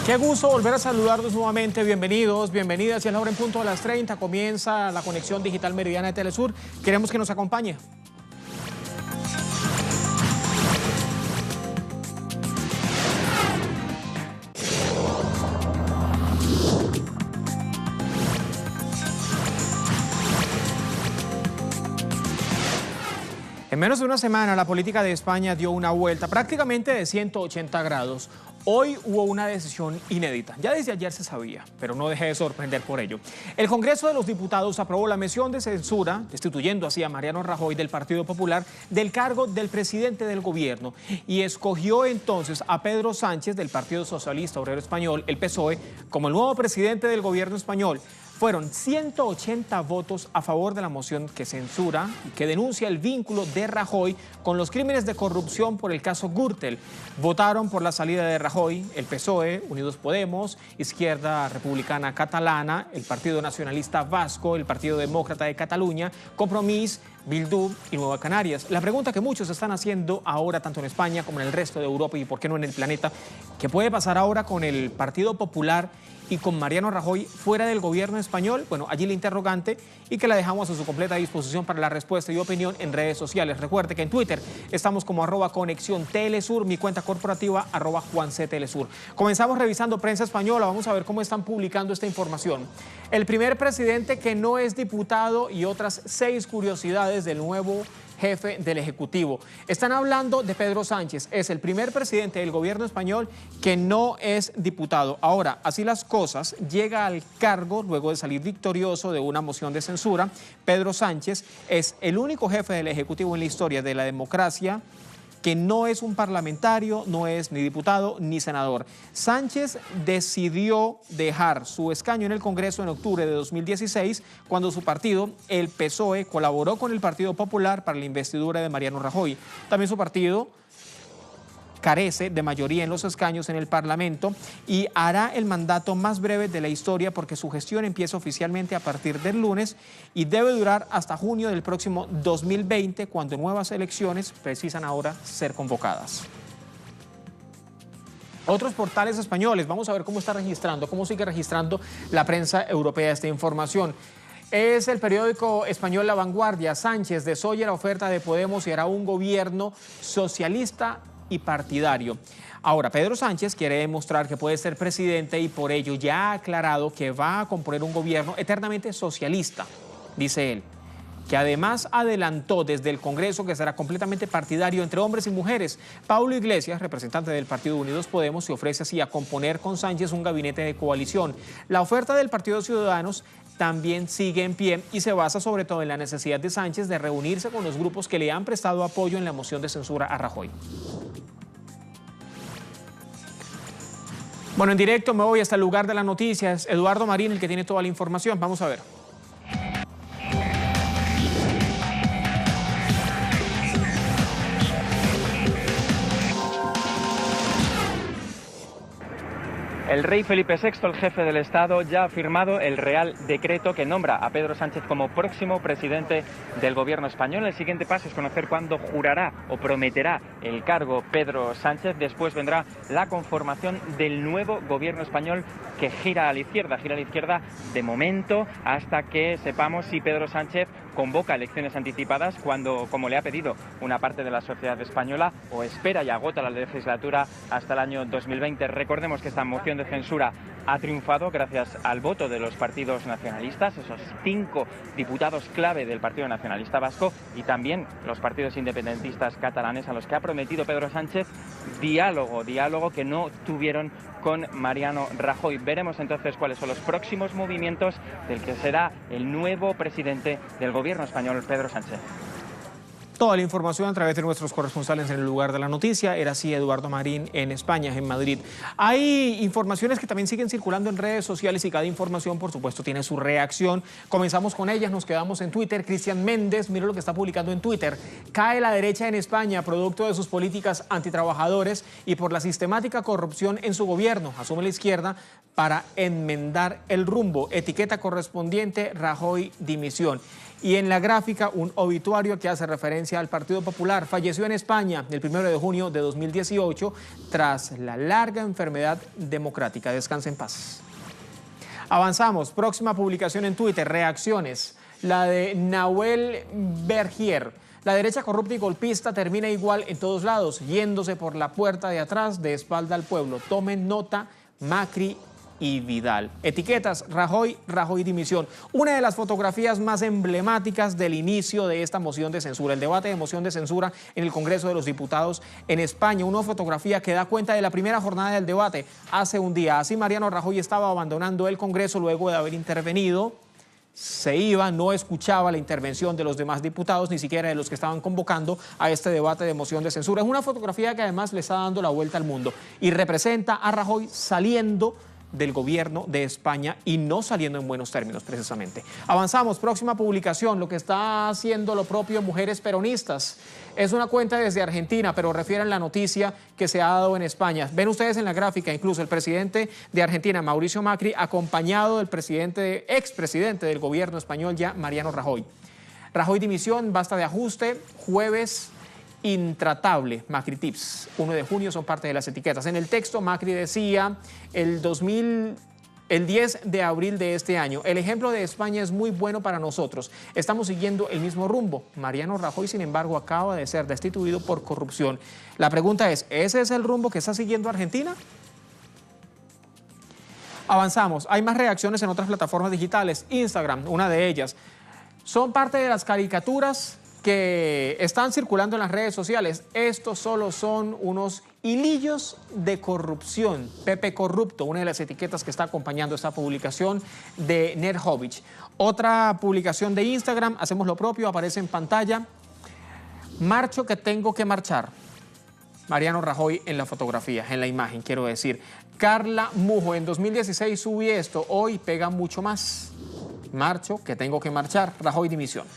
Qué gusto volver a saludarlos nuevamente. Bienvenidos, bienvenidas. Y es la hora en punto de las 30. Comienza la conexión digital meridiana de Telesur. Queremos que nos acompañe. En menos de una semana, la política de España dio una vuelta prácticamente de 180 grados. Hoy hubo una decisión inédita. Ya desde ayer se sabía, pero no dejé de sorprender por ello. El Congreso de los Diputados aprobó la moción de censura, destituyendo así a Mariano Rajoy del Partido Popular del cargo del presidente del gobierno y escogió entonces a Pedro Sánchez del Partido Socialista Obrero Español, el PSOE, como el nuevo presidente del gobierno español. Fueron 180 votos a favor de la moción que censura y que denuncia el vínculo de Rajoy con los crímenes de corrupción por el caso Gürtel. Votaron por la salida de Rajoy el PSOE, Unidos Podemos, Izquierda Republicana Catalana, el Partido Nacionalista Vasco, el Partido Demócrata de Cataluña, Compromís, Bildu y Nueva Canarias. La pregunta que muchos están haciendo ahora, tanto en España como en el resto de Europa y por qué no en el planeta, ¿qué puede pasar ahora con el Partido Popular y con Mariano Rajoy fuera del gobierno español? Bueno, allí la interrogante y que la dejamos a su completa disposición para la respuesta y opinión en redes sociales. Recuerde que en Twitter estamos como @conexión Telesur, mi cuenta corporativa @JuanCTelesur. Comenzamos revisando prensa española, vamos a ver cómo están publicando esta información. El primer presidente que no es diputado y otras 6 curiosidades del nuevo jefe del Ejecutivo. Están hablando de Pedro Sánchez, es el primer presidente del gobierno español que no es diputado. Ahora, así las cosas, llega al cargo luego de salir victorioso de una moción de censura. Pedro Sánchez es el único jefe del Ejecutivo en la historia de la democracia que no es un parlamentario, no es ni diputado ni senador. Sánchez decidió dejar su escaño en el Congreso en octubre de 2016, cuando su partido, el PSOE, colaboró con el Partido Popular para la investidura de Mariano Rajoy. También su partido carece de mayoría en los escaños en el Parlamento y hará el mandato más breve de la historia porque su gestión empieza oficialmente a partir del lunes y debe durar hasta junio del próximo 2020, cuando nuevas elecciones precisan ahora ser convocadas. Otros portales españoles, vamos a ver cómo está registrando, cómo sigue registrando la prensa europea esta información. Es el periódico español La Vanguardia. Sánchez desoye la oferta de Podemos y hará un gobierno socialista y partidario. Ahora, Pedro Sánchez quiere demostrar que puede ser presidente y por ello ya ha aclarado que va a componer un gobierno eternamente socialista, dice él, que además adelantó desde el Congreso que será completamente partidario entre hombres y mujeres. Pablo Iglesias, representante del Partido Unidos Podemos, se ofrece así a componer con Sánchez un gabinete de coalición. La oferta del Partido Ciudadanos también sigue en pie y se basa sobre todo en la necesidad de Sánchez de reunirse con los grupos que le han prestado apoyo en la moción de censura a Rajoy. Bueno, en directo me voy hasta el lugar de las noticias. Eduardo Marín, el que tiene toda la información. Vamos a ver. El rey Felipe VI, el jefe del Estado, ya ha firmado el Real Decreto que nombra a Pedro Sánchez como próximo presidente del gobierno español. El siguiente paso es conocer cuándo jurará o prometerá el cargo Pedro Sánchez. Después vendrá la conformación del nuevo gobierno español que gira a la izquierda de momento, hasta que sepamos si Pedro Sánchez convoca elecciones anticipadas cuando, como le ha pedido una parte de la sociedad española, o espera y agota la legislatura hasta el año 2020. Recordemos que esta moción de censura ha triunfado gracias al voto de los partidos nacionalistas, esos 5 diputados clave del Partido Nacionalista Vasco y también los partidos independentistas catalanes, a los que ha prometido Pedro Sánchez diálogo que no tuvieron con Mariano Rajoy. Veremos entonces cuáles son los próximos movimientos del que será el nuevo presidente del gobierno español, Pedro Sánchez. Toda la información a través de nuestros corresponsales en el lugar de la noticia. Era así Eduardo Marín en España, en Madrid. Hay informaciones que también siguen circulando en redes sociales y cada información, por supuesto, tiene su reacción. Comenzamos con ellas, nos quedamos en Twitter. Cristian Méndez, mira lo que está publicando en Twitter. Cae la derecha en España, producto de sus políticas antitrabajadores y por la sistemática corrupción en su gobierno. Asume la izquierda para enmendar el rumbo. Etiqueta correspondiente, Rajoy dimisión. Y en la gráfica, un obituario que hace referencia al Partido Popular. Falleció en España el 1 de junio de 2018 tras la larga enfermedad democrática. Descanse en paz. Avanzamos. Próxima publicación en Twitter. Reacciones. La de Nahuel Bergier. La derecha corrupta y golpista termina igual en todos lados, yéndose por la puerta de atrás, de espalda al pueblo. Tomen nota, Macri y Vidal. Etiquetas: Rajoy, Rajoy dimisión. Una de las fotografías más emblemáticas del inicio de esta moción de censura, el debate de moción de censura en el Congreso de los Diputados en España. Una fotografía que da cuenta de la primera jornada del debate hace un día. Así Mariano Rajoy estaba abandonando el Congreso luego de haber intervenido. Se iba, no escuchaba la intervención de los demás diputados, ni siquiera de los que estaban convocando a este debate de moción de censura. Es una fotografía que además le está dando la vuelta al mundo y representa a Rajoy saliendo del gobierno de España y no saliendo en buenos términos precisamente. Avanzamos, próxima publicación, lo que está haciendo lo propio Mujeres Peronistas. Es una cuenta desde Argentina, pero refieren la noticia que se ha dado en España. Ven ustedes en la gráfica, incluso el presidente de Argentina, Mauricio Macri, acompañado del expresidente del gobierno español ya, Mariano Rajoy. Rajoy dimisión, basta de ajuste, jueves intratable, Macri Tips. 1 de junio son parte de las etiquetas. En el texto Macri decía el 10 de abril de este año, el ejemplo de España es muy bueno para nosotros. Estamos siguiendo el mismo rumbo. Mariano Rajoy, sin embargo, acaba de ser destituido por corrupción. La pregunta es, ¿ese es el rumbo que está siguiendo Argentina? Avanzamos. Hay más reacciones en otras plataformas digitales. Instagram, una de ellas. Son parte de las caricaturas que están circulando en las redes sociales. Estos solo son unos hilillos de corrupción. Pepe Corrupto, una de las etiquetas que está acompañando esta publicación de Nerhovich. Otra publicación de Instagram, hacemos lo propio, aparece en pantalla. Marcho que tengo que marchar. Mariano Rajoy en la fotografía, en la imagen, quiero decir. Carla Mujo, en 2016 subí esto, hoy pega mucho más. Marcho que tengo que marchar. Rajoy dimisión.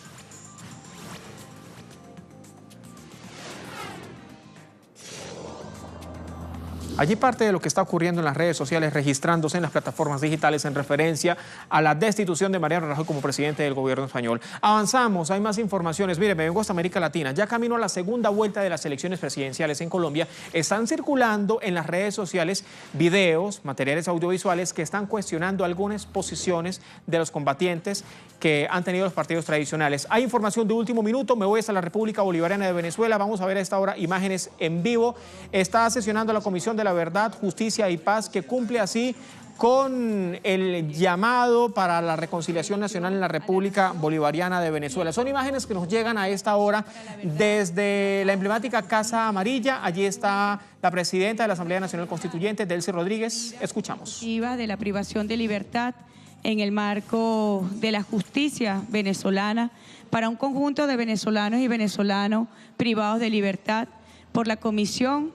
Allí parte de lo que está ocurriendo en las redes sociales, registrándose en las plataformas digitales en referencia a la destitución de Mariano Rajoy como presidente del gobierno español. Avanzamos, hay más informaciones. Mire, me vengo hasta América Latina. Ya camino a la segunda vuelta de las elecciones presidenciales en Colombia. Están circulando en las redes sociales videos, materiales audiovisuales que están cuestionando algunas posiciones de los combatientes que han tenido los partidos tradicionales. Hay información de último minuto. Me voy hasta la República Bolivariana de Venezuela. Vamos a ver a esta hora imágenes en vivo. Está sesionando la Comisión de la Verdad, Justicia y Paz, que cumple así con el llamado para la reconciliación nacional en la República Bolivariana de Venezuela. Son imágenes que nos llegan a esta hora desde la emblemática Casa Amarilla. Allí está la presidenta de la Asamblea Nacional Constituyente, Delcy Rodríguez. Escuchamos. De la privación de libertad en el marco de la justicia venezolana para un conjunto de venezolanos y venezolanos privados de libertad por la comisión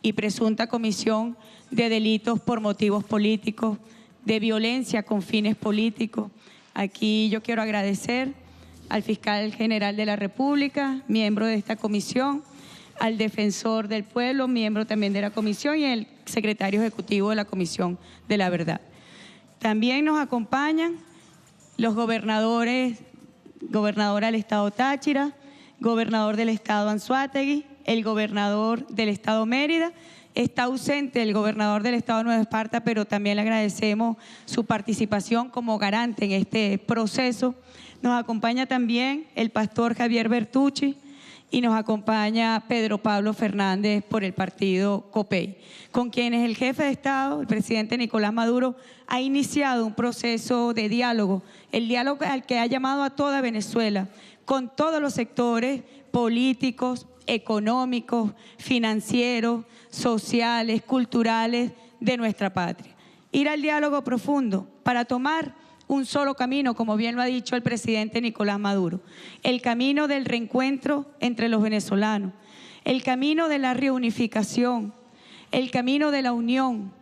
y presunta comisión de delitos por motivos políticos, de violencia con fines políticos. Aquí yo quiero agradecer al fiscal general de la República, miembro de esta comisión, al defensor del pueblo, miembro también de la comisión, y el secretario ejecutivo de la Comisión de la Verdad. También nos acompañan los gobernadora del Estado Táchira, gobernador del Estado Anzoátegui, el gobernador del Estado Mérida. Está ausente el gobernador del Estado Nueva Esparta, pero también le agradecemos su participación como garante en este proceso. Nos acompaña también el pastor Javier Bertucci y nos acompaña Pedro Pablo Fernández por el partido COPEI, con quienes el jefe de Estado, el presidente Nicolás Maduro, ha iniciado un proceso de diálogo, el diálogo al que ha llamado a toda Venezuela, con todos los sectores políticos, económicos, financieros, sociales, culturales de nuestra patria. Ir al diálogo profundo para tomar un solo camino, como bien lo ha dicho el presidente Nicolás Maduro, el camino del reencuentro entre los venezolanos, el camino de la reunificación, el camino de la unión,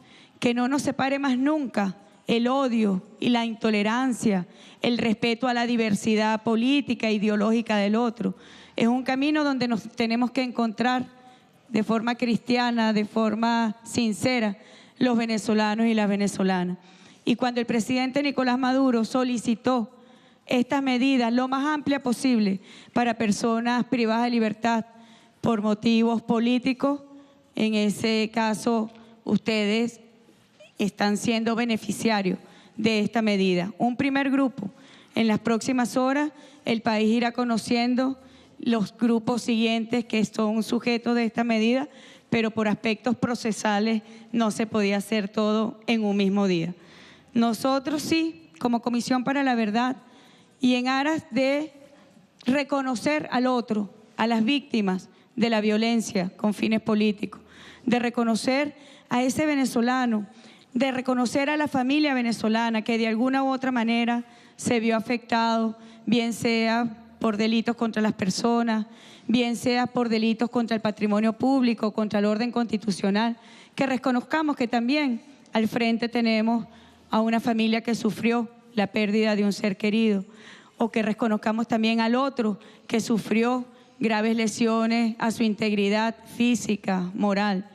que no nos separe más nunca el odio y la intolerancia, el respeto a la diversidad política e ideológica del otro. Es un camino donde nos tenemos que encontrar de forma cristiana, de forma sincera, los venezolanos y las venezolanas. Y cuando el presidente Nicolás Maduro solicitó estas medidas lo más amplia posible para personas privadas de libertad por motivos políticos. En ese caso, ustedes están siendo beneficiarios de esta medida. Un primer grupo. En las próximas horas, el país irá conociendo los grupos siguientes que son sujetos de esta medida, pero por aspectos procesales no se podía hacer todo en un mismo día. Nosotros sí, como Comisión para la Verdad, y en aras de reconocer al otro, a las víctimas de la violencia con fines políticos, de reconocer a ese venezolano, de reconocer a la familia venezolana que de alguna u otra manera se vio afectado, bien sea por delitos contra las personas, bien sea por delitos contra el patrimonio público, contra el orden constitucional, que reconozcamos que también al frente tenemos a una familia que sufrió la pérdida de un ser querido, o que reconozcamos también al otro que sufrió graves lesiones a su integridad física, moral.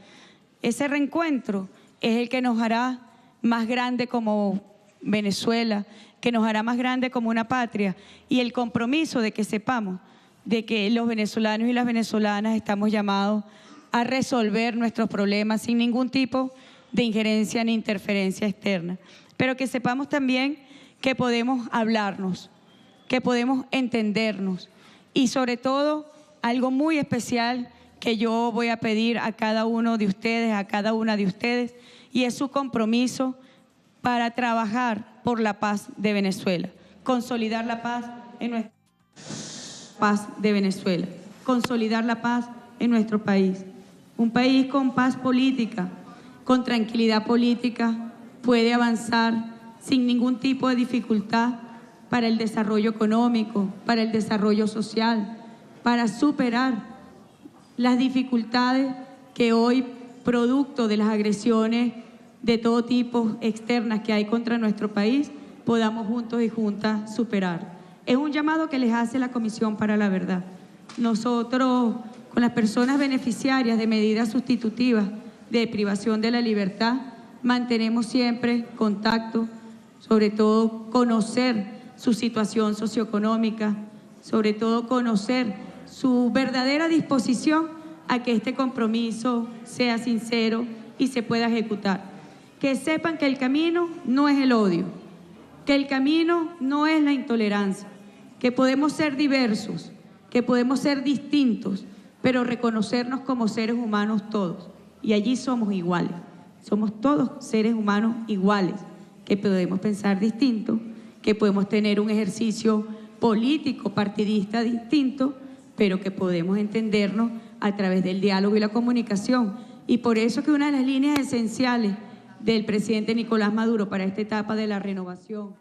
Ese reencuentro es el que nos hará más grande como Venezuela, que nos hará más grande como una patria, y el compromiso de que sepamos de que los venezolanos y las venezolanas estamos llamados a resolver nuestros problemas sin ningún tipo de injerencia ni interferencia externa, pero que sepamos también que podemos hablarnos, que podemos entendernos, y sobre todo algo muy especial que yo voy a pedir a cada uno de ustedes, a cada una de ustedes, y es su compromiso para trabajar por la paz de Venezuela, consolidar la paz en nuestra paz de Venezuela, consolidar la paz en nuestro país. Un país con paz política, con tranquilidad política, puede avanzar sin ningún tipo de dificultad para el desarrollo económico, para el desarrollo social, para superar las dificultades que hoy, producto de las agresiones de todo tipo externas que hay contra nuestro país, podamos juntos y juntas superar. Es un llamado que les hace la Comisión para la Verdad. Nosotros, con las personas beneficiarias de medidas sustitutivas de privación de la libertad, mantenemos siempre contacto, sobre todo conocer su situación socioeconómica, sobre todo conocer su verdadera disposición a que este compromiso sea sincero y se pueda ejecutar. Que sepan que el camino no es el odio, que el camino no es la intolerancia, que podemos ser diversos, que podemos ser distintos, pero reconocernos como seres humanos todos. Y allí somos iguales, somos todos seres humanos iguales, que podemos pensar distinto, que podemos tener un ejercicio político, partidista distinto, pero que podemos entendernos a través del diálogo y la comunicación. Y por eso que una de las líneas esenciales del presidente Nicolás Maduro para esta etapa de la renovación.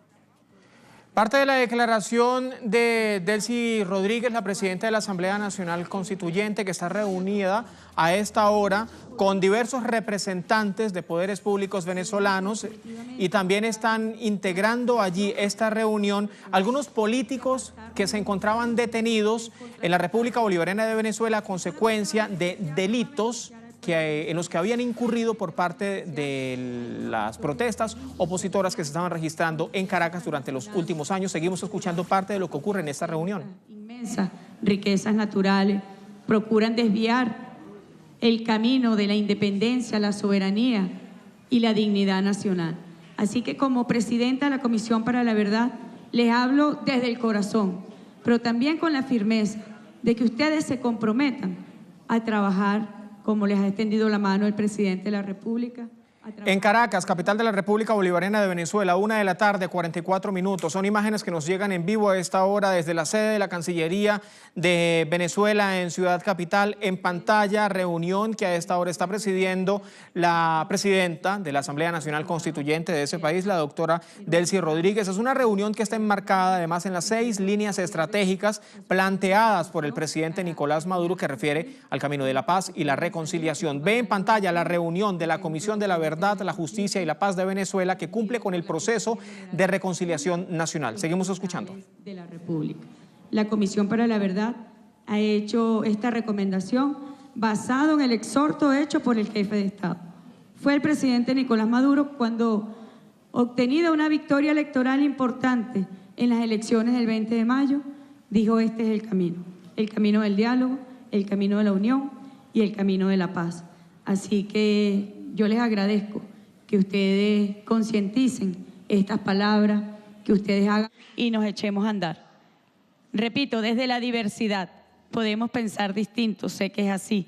Parte de la declaración de Delcy Rodríguez, la presidenta de la Asamblea Nacional Constituyente, que está reunida a esta hora con diversos representantes de poderes públicos venezolanos, y también están integrando allí esta reunión algunos políticos que se encontraban detenidos en la República Bolivariana de Venezuela a consecuencia de delitos en los que habían incurrido por parte de las protestas opositoras que se estaban registrando en Caracas durante los últimos años. Seguimos escuchando parte de lo que ocurre en esta reunión. Inmensas riquezas naturales procuran desviar el camino de la independencia, la soberanía y la dignidad nacional. Así que como presidenta de la Comisión para la Verdad, les hablo desde el corazón, pero también con la firmeza de que ustedes se comprometan a trabajar como les ha extendido la mano el presidente de la República. En Caracas, capital de la República Bolivariana de Venezuela, 1 de la tarde, 44 minutos. Son imágenes que nos llegan en vivo a esta hora desde la sede de la Cancillería de Venezuela en Ciudad Capital. En pantalla, reunión que a esta hora está presidiendo la presidenta de la Asamblea Nacional Constituyente de ese país, la doctora Delcy Rodríguez. Es una reunión que está enmarcada además en las 6 líneas estratégicas planteadas por el presidente Nicolás Maduro, que refiere al camino de la paz y la reconciliación. Ve en pantalla la reunión de la Comisión de la Verdad, la Justicia y la Paz de Venezuela, que cumple con el proceso de reconciliación nacional. Seguimos escuchando. De la República. La Comisión para la Verdad ha hecho esta recomendación basado en el exhorto hecho por el jefe de Estado. Fue el presidente Nicolás Maduro cuando, obtenida una victoria electoral importante en las elecciones del 20 de mayo, dijo: este es el camino del diálogo, el camino de la unión y el camino de la paz. Así que yo les agradezco que ustedes concienticen estas palabras, que ustedes hagan y nos echemos a andar. Repito, desde la diversidad podemos pensar distinto, sé que es así.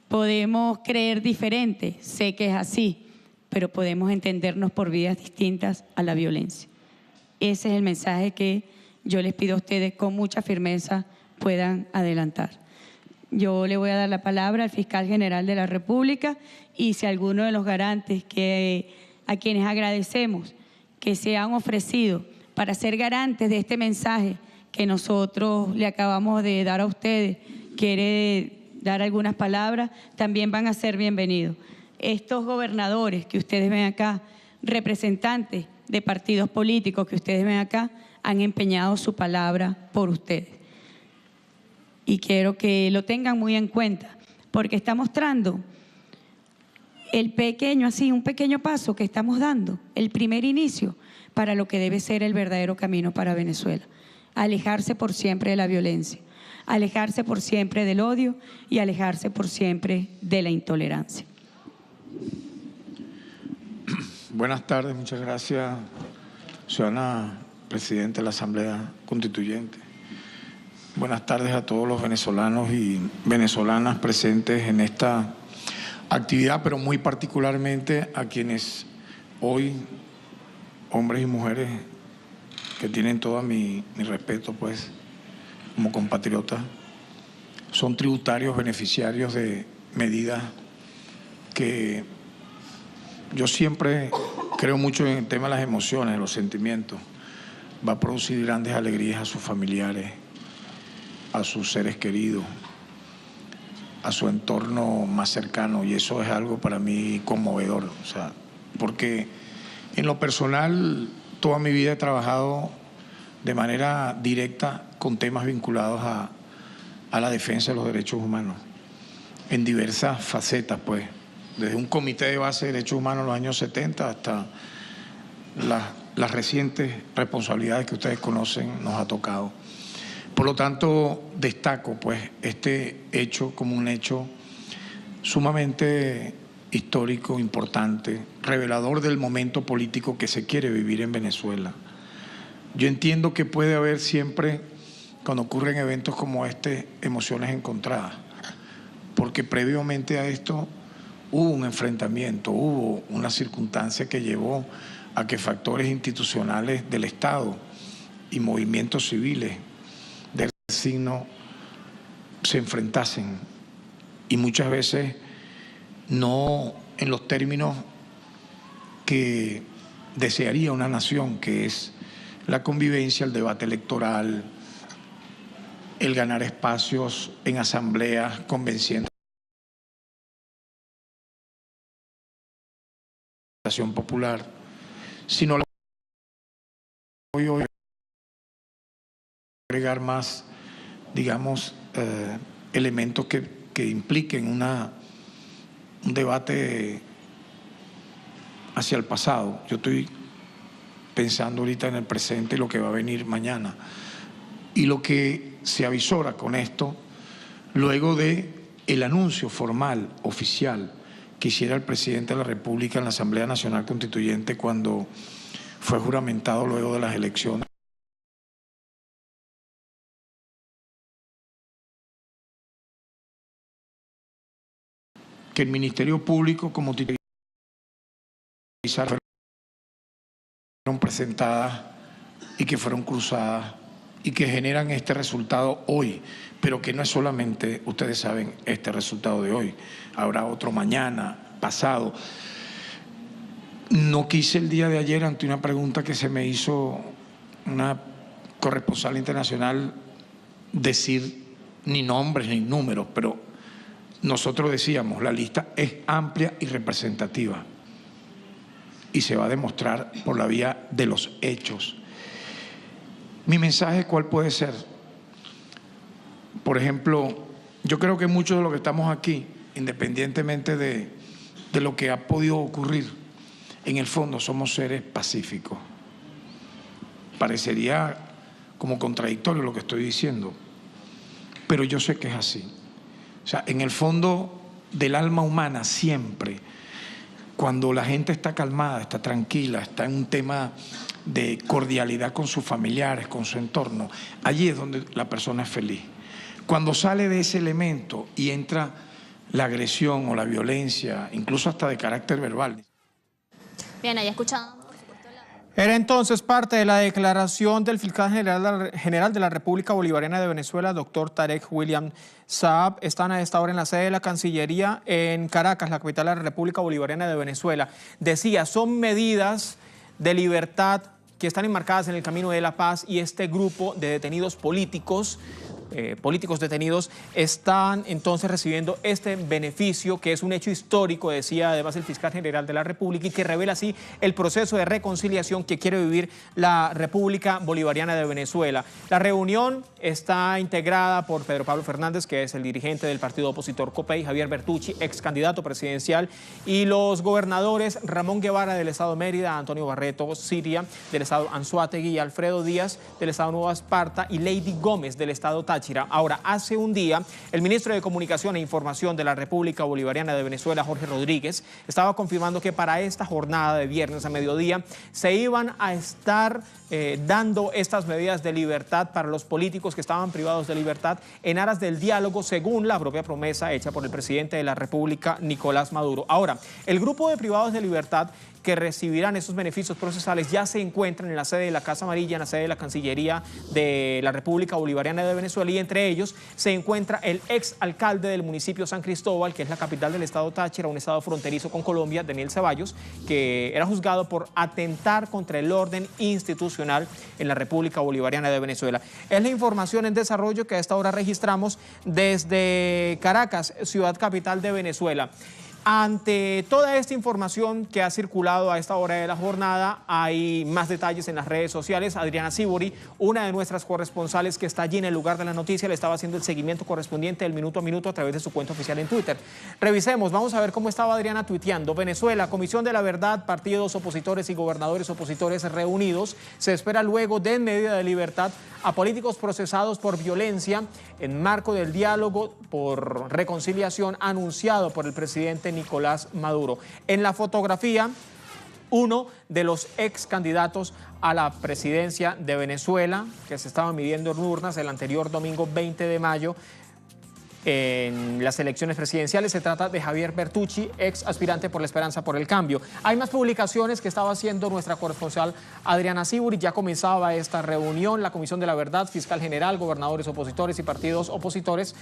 Podemos creer diferente, sé que es así, pero podemos entendernos por vías distintas a la violencia. Ese es el mensaje que yo les pido a ustedes con mucha firmeza puedan adelantar. Yo le voy a dar la palabra al fiscal general de la República y si alguno de los garantes a quienes agradecemos que se han ofrecido para ser garantes de este mensaje que nosotros le acabamos de dar a ustedes, quiere dar algunas palabras, también van a ser bienvenidos. Estos gobernadores que ustedes ven acá, representantes de partidos políticos que ustedes ven acá, han empeñado su palabra por ustedes. Y quiero que lo tengan muy en cuenta, porque está mostrando un pequeño paso que estamos dando, el primer inicio para lo que debe ser el verdadero camino para Venezuela. Alejarse por siempre de la violencia, alejarse por siempre del odio y alejarse por siempre de la intolerancia. Buenas tardes, muchas gracias, ciudadana presidenta de la Asamblea Constituyente. Buenas tardes a todos los venezolanos y venezolanas presentes en esta actividad, pero muy particularmente a quienes hoy, hombres y mujeres, que tienen todo mi respeto, pues, como compatriotas, son tributarios beneficiarios de medidas que yo siempre creo mucho en el tema de las emociones, de los sentimientos. Va a producir grandes alegrías a sus familiares, a sus seres queridos, a su entorno más cercano, y eso es algo para mí conmovedor, o sea, porque en lo personal toda mi vida he trabajado de manera directa con temas vinculados a la defensa de los derechos humanos, en diversas facetas, pues, desde un comité de base de derechos humanos en los años 70 hasta las recientes responsabilidades que ustedes conocen nos ha tocado. Por lo tanto, destaco pues este hecho como un hecho sumamente histórico, importante, revelador del momento político que se quiere vivir en Venezuela. Yo entiendo que puede haber siempre, cuando ocurren eventos como este, emociones encontradas, porque previamente a esto hubo un enfrentamiento, hubo una circunstancia que llevó a que factores institucionales del Estado y movimientos civiles del signo se enfrentasen, y muchas veces no en los términos que desearía una nación, que es la convivencia, el debate electoral, el ganar espacios en asambleas convenciendo a la población popular, sino hoy agregar más, digamos, elementos que impliquen un debate hacia el pasado. Yo estoy pensando ahorita en el presente y lo que va a venir mañana. Y lo que se avisora con esto, luego de el anuncio formal, oficial, que hiciera el presidente de la República en la Asamblea Nacional Constituyente cuando fue juramentado luego de las elecciones. Que el Ministerio Público, como fueron presentadas y que fueron cruzadas y que generan este resultado hoy, pero que no es solamente, ustedes saben, este resultado de hoy, habrá otro mañana, pasado. No quise el día de ayer, ante una pregunta que se me hizo una corresponsal internacional, decir ni nombres ni números, pero nosotros decíamos, la lista es amplia y representativa y se va a demostrar por la vía de los hechos. Mi mensaje, ¿cuál puede ser? Por ejemplo, yo creo que muchos de los que estamos aquí, independientemente de lo que ha podido ocurrir, en el fondo somos seres pacíficos. parecería como contradictorio lo que estoy diciendo, pero yo sé que es así. O sea, en el fondo del alma humana siempre, cuando la gente está calmada, está tranquila, está en un tema de cordialidad con sus familiares, con su entorno, allí es donde la persona es feliz. Cuando sale de ese elemento y entra la agresión o la violencia, incluso hasta de carácter verbal. Bien, ahí escuchado. Era entonces parte de la declaración del fiscal general de la República Bolivariana de Venezuela, doctor Tarek William Saab. Están a esta hora en la sede de la Cancillería en Caracas, la capital de la República Bolivariana de Venezuela. Decía, son medidas de libertad que están enmarcadas en el camino de la paz y este grupo de detenidos políticos detenidos, están entonces recibiendo este beneficio, que es un hecho histórico, decía además el fiscal general de la República, y que revela así el proceso de reconciliación que quiere vivir la República Bolivariana de Venezuela. La reunión está integrada por Pedro Pablo Fernández, que es el dirigente del partido opositor COPEI, Javier Bertucci, ex candidato presidencial, y los gobernadores Ramón Guevara del estado Mérida, Antonio Barreto Siria del estado Anzoátegui, Alfredo Díaz del estado Nueva Esparta y Lady Gómez del estado Táchira. Ahora, hace un día, el ministro de Comunicación e Información de la República Bolivariana de Venezuela, Jorge Rodríguez, estaba confirmando que para esta jornada de viernes a mediodía se iban a estar dando estas medidas de libertad para los políticos que estaban privados de libertad en aras del diálogo, según la propia promesa hecha por el presidente de la República, Nicolás Maduro. Ahora, el grupo de privados de libertad que recibirán esos beneficios procesales ya se encuentran en la sede de la Casa Amarilla, en la sede de la Cancillería de la República Bolivariana de Venezuela, y entre ellos se encuentra el ex alcalde del municipio San Cristóbal, que es la capital del estado Táchira, un estado fronterizo con Colombia, Daniel Ceballos, que era juzgado por atentar contra el orden institucional en la República Bolivariana de Venezuela. Es la información en desarrollo que a esta hora registramos desde Caracas, ciudad capital de Venezuela. Ante toda esta información que ha circulado a esta hora de la jornada, hay más detalles en las redes sociales. Adriana Sibori, una de nuestras corresponsales que está allí en el lugar de la noticia, le estaba haciendo el seguimiento correspondiente del minuto a minuto a través de su cuenta oficial en Twitter. Revisemos, vamos a ver cómo estaba Adriana tuiteando. Venezuela, Comisión de la Verdad, partidos opositores y gobernadores opositores reunidos. Se espera luego de medida de libertad a políticos procesados por violencia en marco del diálogo por reconciliación anunciado por el presidente Nicolás Maduro. En la fotografía, uno de los ex candidatos a la presidencia de Venezuela, que se estaban midiendo en urnas el anterior domingo 20 de mayo, en las elecciones presidenciales. Se trata de Javier Bertucci, ex aspirante por la Esperanza por el Cambio. Hay más publicaciones que estaba haciendo nuestra corresponsal Adriana Sibori. Ya comenzaba esta reunión, la Comisión de la Verdad, fiscal general, gobernadores opositores y partidos opositores.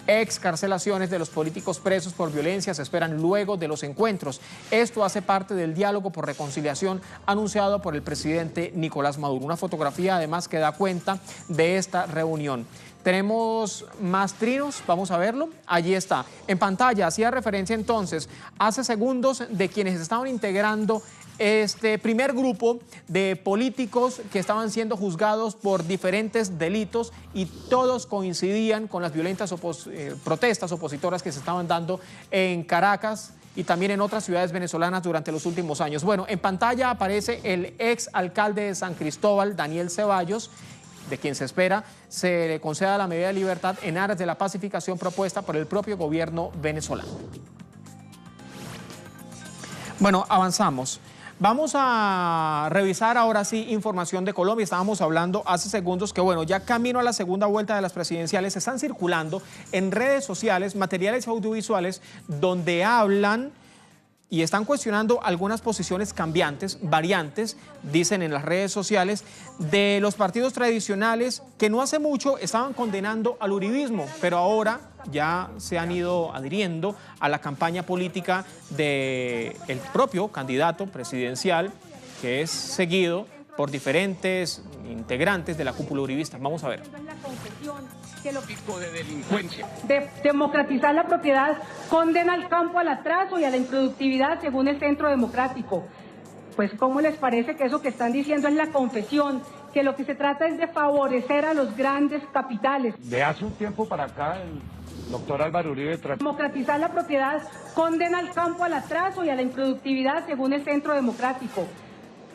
Excarcelaciones de los políticos presos por violencia se esperan luego de los encuentros. Esto hace parte del diálogo por reconciliación anunciado por el presidente Nicolás Maduro. Una fotografía además que da cuenta de esta reunión. Tenemos más trinos, vamos a verlo. Allí está. En pantalla hacía referencia entonces hace segundos de quienes estaban integrando este primer grupo de políticos que estaban siendo juzgados por diferentes delitos, y todos coincidían con las violentas protestas opositoras que se estaban dando en Caracas y también en otras ciudades venezolanas durante los últimos años. Bueno, en pantalla aparece el ex alcalde de San Cristóbal, Daniel Ceballos, de quien se espera se le conceda la medida de libertad en aras de la pacificación propuesta por el propio gobierno venezolano. Bueno, avanzamos. Vamos a revisar ahora sí información de Colombia. Estábamos hablando hace segundos que, bueno, ya camino a la segunda vuelta de las presidenciales, están circulando en redes sociales materiales audiovisuales donde hablan y están cuestionando algunas posiciones cambiantes, variantes, dicen en las redes sociales, de los partidos tradicionales que no hace mucho estaban condenando al uribismo, pero ahora ya se han ido adhiriendo a la campaña política del propio candidato presidencial, que es seguido por diferentes integrantes de la cúpula uribista. Vamos a ver. Tipo de delincuencia. De democratizar la propiedad condena al campo al atraso y a la improductividad según el Centro Democrático. Pues ¿cómo les parece que eso que están diciendo es la confesión? Que lo que se trata es de favorecer a los grandes capitales. De hace un tiempo para acá el doctor Álvaro Uribe democratizar la propiedad condena al campo al atraso y a la improductividad según el Centro Democrático.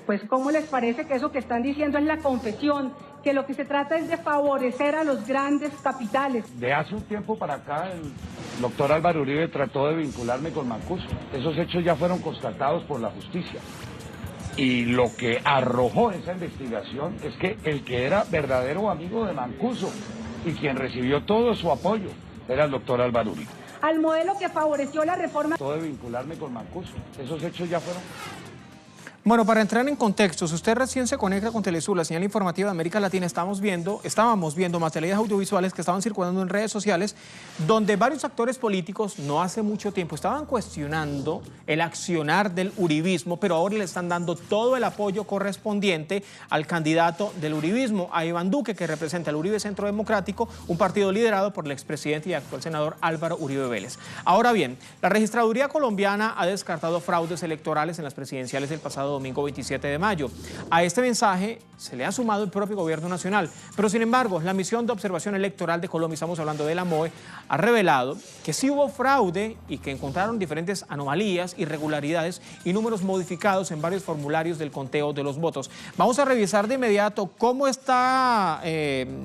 Pues ¿cómo les parece que eso que están diciendo es la confesión? Que lo que se trata es de favorecer a los grandes capitales. De hace un tiempo para acá, el doctor Álvaro Uribe trató de vincularme con Mancuso. Esos hechos ya fueron constatados por la justicia. Y lo que arrojó esa investigación es que el que era verdadero amigo de Mancuso y quien recibió todo su apoyo era el doctor Álvaro Uribe. Al modelo que favoreció la reforma. Todo de vincularme con Mancuso. Esos hechos ya fueron... Bueno, para entrar en contexto, si usted recién se conecta con Telesur, la señal informativa de América Latina, estábamos viendo materiales audiovisuales que estaban circulando en redes sociales, donde varios actores políticos no hace mucho tiempo estaban cuestionando el accionar del uribismo, pero ahora le están dando todo el apoyo correspondiente al candidato del uribismo, a Iván Duque, que representa al Uribe Centro Democrático, un partido liderado por el expresidente y actual senador Álvaro Uribe Vélez. Ahora bien, la registraduría colombiana ha descartado fraudes electorales en las presidenciales del pasado domingo 27 de mayo. A este mensaje se le ha sumado el propio gobierno nacional, pero sin embargo, la misión de observación electoral de Colombia, estamos hablando de la MOE, ha revelado que sí hubo fraude y que encontraron diferentes anomalías, irregularidades y números modificados en varios formularios del conteo de los votos. Vamos a revisar de inmediato cómo está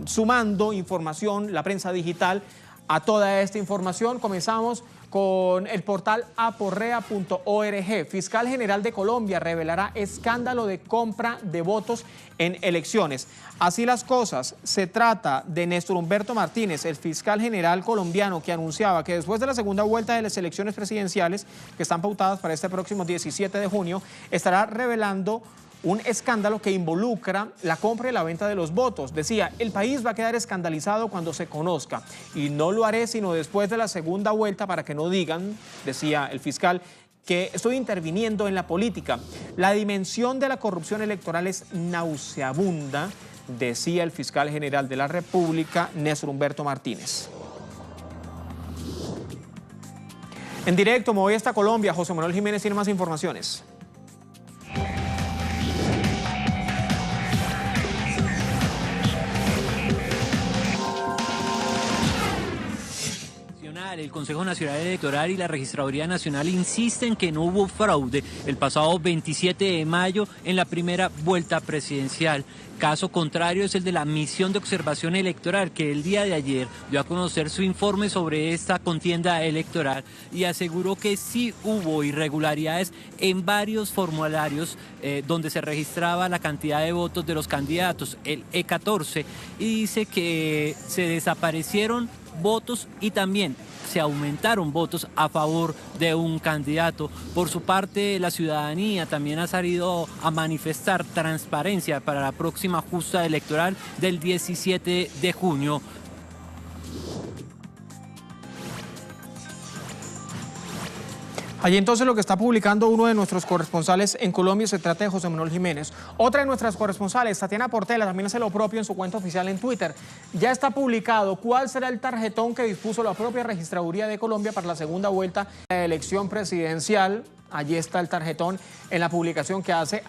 sumando información la prensa digital a toda esta información. Comenzamos con el portal aporrea.org. Fiscal General de Colombia revelará escándalo de compra de votos en elecciones. Así las cosas, se trata de Néstor Humberto Martínez, el fiscal general colombiano, que anunciaba que después de la segunda vuelta de las elecciones presidenciales, que están pautadas para este próximo 17 de junio, estará revelando un escándalo que involucra la compra y la venta de los votos. Decía, el país va a quedar escandalizado cuando se conozca y no lo haré sino después de la segunda vuelta para que no digan, decía el fiscal, que estoy interviniendo en la política. La dimensión de la corrupción electoral es nauseabunda, decía el fiscal general de la República, Néstor Humberto Martínez. En directo, me voy hasta Colombia. José Manuel Jiménez tiene más informaciones. El Consejo Nacional Electoral y la Registraduría Nacional insisten que no hubo fraude el pasado 27 de mayo en la primera vuelta presidencial. Caso contrario es el de la Misión de Observación Electoral, que el día de ayer dio a conocer su informe sobre esta contienda electoral y aseguró que sí hubo irregularidades en varios formularios donde se registraba la cantidad de votos de los candidatos, el E14, y dice que se desaparecieron votos y también se aumentaron votos a favor de un candidato. Por su parte, la ciudadanía también ha salido a manifestar transparencia para la próxima justa electoral del 17 de junio. Allí entonces lo que está publicando uno de nuestros corresponsales en Colombia se trata de José Manuel Jiménez. Otra de nuestras corresponsales, Tatiana Portela, también hace lo propio en su cuenta oficial en Twitter. Ya está publicado cuál será el tarjetón que dispuso la propia Registraduría de Colombia para la segunda vuelta de la elección presidencial. Allí está el tarjetón en la publicación que hace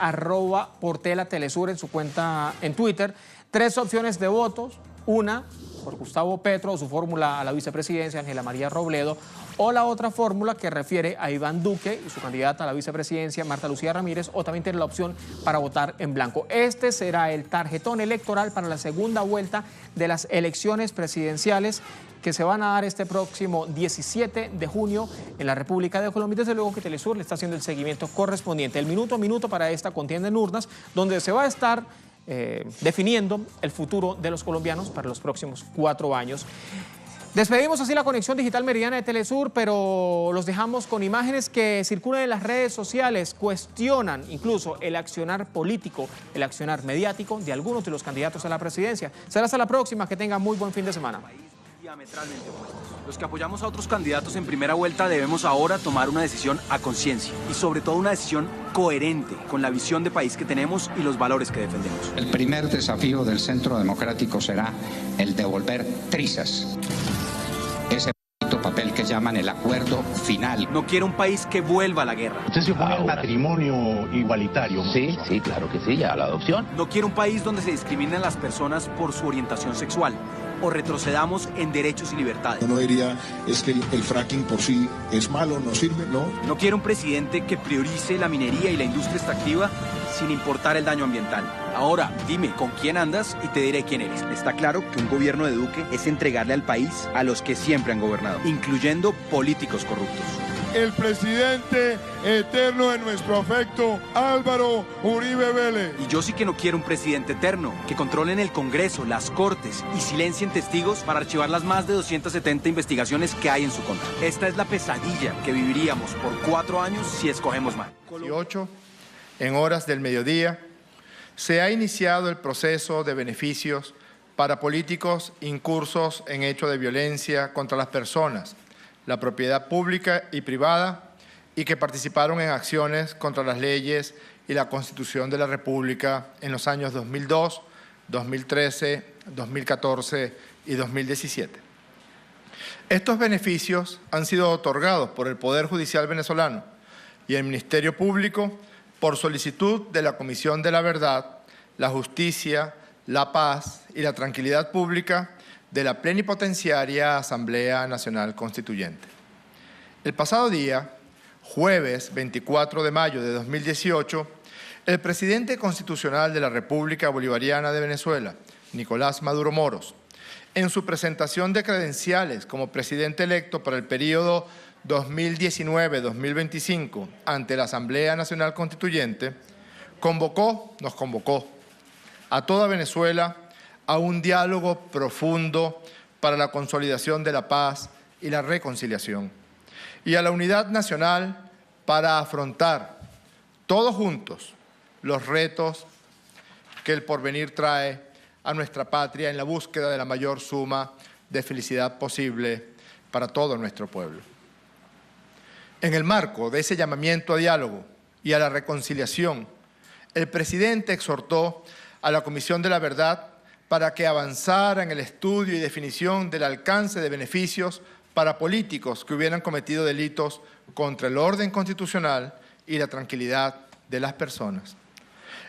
@PortelaTelesur en su cuenta en Twitter. 3 opciones de votos, una por Gustavo Petro o su fórmula a la vicepresidencia, Ángela María Robledo, o la otra fórmula que refiere a Iván Duque y su candidata a la vicepresidencia, Marta Lucía Ramírez, o también tiene la opción para votar en blanco. Este será el tarjetón electoral para la segunda vuelta de las elecciones presidenciales que se van a dar este próximo 17 de junio en la República de Colombia. Desde luego que Telesur le está haciendo el seguimiento correspondiente, el minuto a minuto para esta contienda en urnas, donde se va a estar definiendo el futuro de los colombianos para los próximos 4 años. Despedimos así la conexión digital meridiana de Telesur, pero los dejamos con imágenes que circulan en las redes sociales, cuestionan incluso el accionar político, el accionar mediático de algunos de los candidatos a la presidencia. Será hasta la próxima, que tengan muy buen fin de semana. Diametralmente opuestos. Los que apoyamos a otros candidatos en primera vuelta debemos ahora tomar una decisión a conciencia y sobre todo una decisión coherente con la visión de país que tenemos y los valores que defendemos. El primer desafío del Centro Democrático será el de volver trizas ese papel que llaman el acuerdo final. No quiero un país que vuelva a la guerra. ¿Usted se opone al matrimonio igualitario? Sí, claro que sí, ya la adopción. No quiero un país donde se discriminen las personas por su orientación sexual o retrocedamos en derechos y libertades. No diría es que el fracking por sí es malo, no sirve, no. No quiero un presidente que priorice la minería y la industria extractiva sin importar el daño ambiental. Ahora, dime con quién andas y te diré quién eres. Está claro que un gobierno de Duque es entregarle al país a los que siempre han gobernado, incluyendo políticos corruptos. El presidente eterno de nuestro afecto, Álvaro Uribe Vélez. Y yo sí que no quiero un presidente eterno, que controlen el Congreso, las Cortes y silencien testigos para archivar las más de 270 investigaciones que hay en su contra. Esta es la pesadilla que viviríamos por 4 años si escogemos mal. 18, en horas del mediodía, se ha iniciado el proceso de beneficios para políticos incursos en hechos de violencia contra las personas, la propiedad pública y privada, y que participaron en acciones contra las leyes y la Constitución de la República en los años 2002, 2013, 2014 y 2017. Estos beneficios han sido otorgados por el Poder Judicial venezolano y el Ministerio Público por solicitud de la Comisión de la Verdad, la Justicia, la Paz y la Tranquilidad Pública de la Plenipotenciaria Asamblea Nacional Constituyente. El pasado día, jueves 24 de mayo de 2018, el presidente constitucional de la República Bolivariana de Venezuela, Nicolás Maduro Moros, en su presentación de credenciales como presidente electo para el periodo 2019-2025 ante la Asamblea Nacional Constituyente, nos convocó a toda Venezuela a un diálogo profundo para la consolidación de la paz y la reconciliación, y a la unidad nacional para afrontar todos juntos los retos que el porvenir trae a nuestra patria en la búsqueda de la mayor suma de felicidad posible para todo nuestro pueblo. En el marco de ese llamamiento a diálogo y a la reconciliación, el presidente exhortó a la Comisión de la Verdad para que avanzara en el estudio y definición del alcance de beneficios para políticos que hubieran cometido delitos contra el orden constitucional y la tranquilidad de las personas.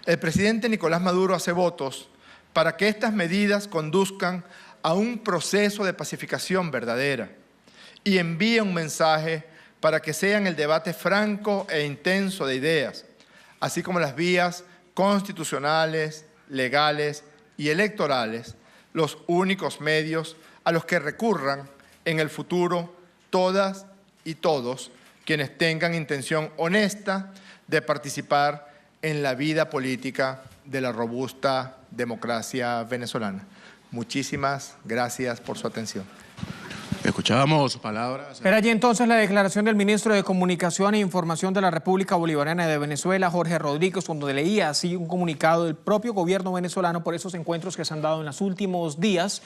El presidente Nicolás Maduro hace votos para que estas medidas conduzcan a un proceso de pacificación verdadera y envía un mensaje para que sean el debate franco e intenso de ideas, así como las vías constitucionales, legales y electorales, los únicos medios a los que recurran en el futuro todas y todos quienes tengan intención honesta de participar en la vida política de la robusta democracia venezolana. Muchísimas gracias por su atención. Escuchábamos palabras. Era allí entonces la declaración del ministro de Comunicación e Información de la República Bolivariana de Venezuela, Jorge Rodríguez, donde leía así un comunicado del propio gobierno venezolano por esos encuentros que se han dado en los últimos días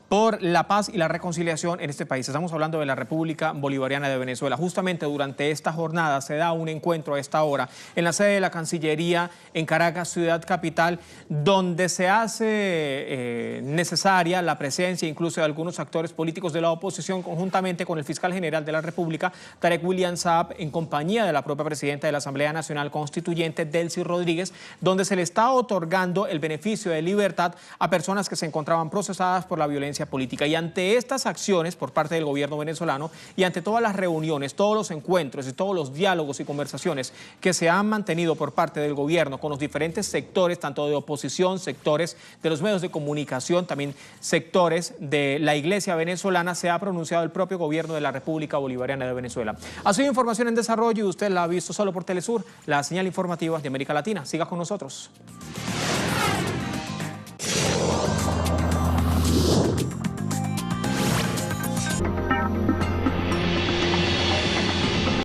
por la paz y la reconciliación en este país. Estamos hablando de la República Bolivariana de Venezuela. Justamente durante esta jornada se da un encuentro a esta hora en la sede de la Cancillería en Caracas, ciudad capital, donde se hace necesaria la presencia incluso de algunos actores políticos de la oposición conjuntamente con el fiscal general de la República, Tarek William Saab, en compañía de la propia presidenta de la Asamblea Nacional Constituyente, Delcy Rodríguez, donde se le está otorgando el beneficio de libertad a personas que se encontraban procesadas por la violencia política. Y ante estas acciones por parte del gobierno venezolano y ante todas las reuniones, todos los encuentros y todos los diálogos y conversaciones que se han mantenido por parte del gobierno con los diferentes sectores, tanto de oposición, sectores de los medios de comunicación, también sectores de la Iglesia venezolana, se ha pronunciado el propio gobierno de la República Bolivariana de Venezuela. Ha sido información en desarrollo y usted la ha visto solo por Telesur, la señal informativa de América Latina. Siga con nosotros.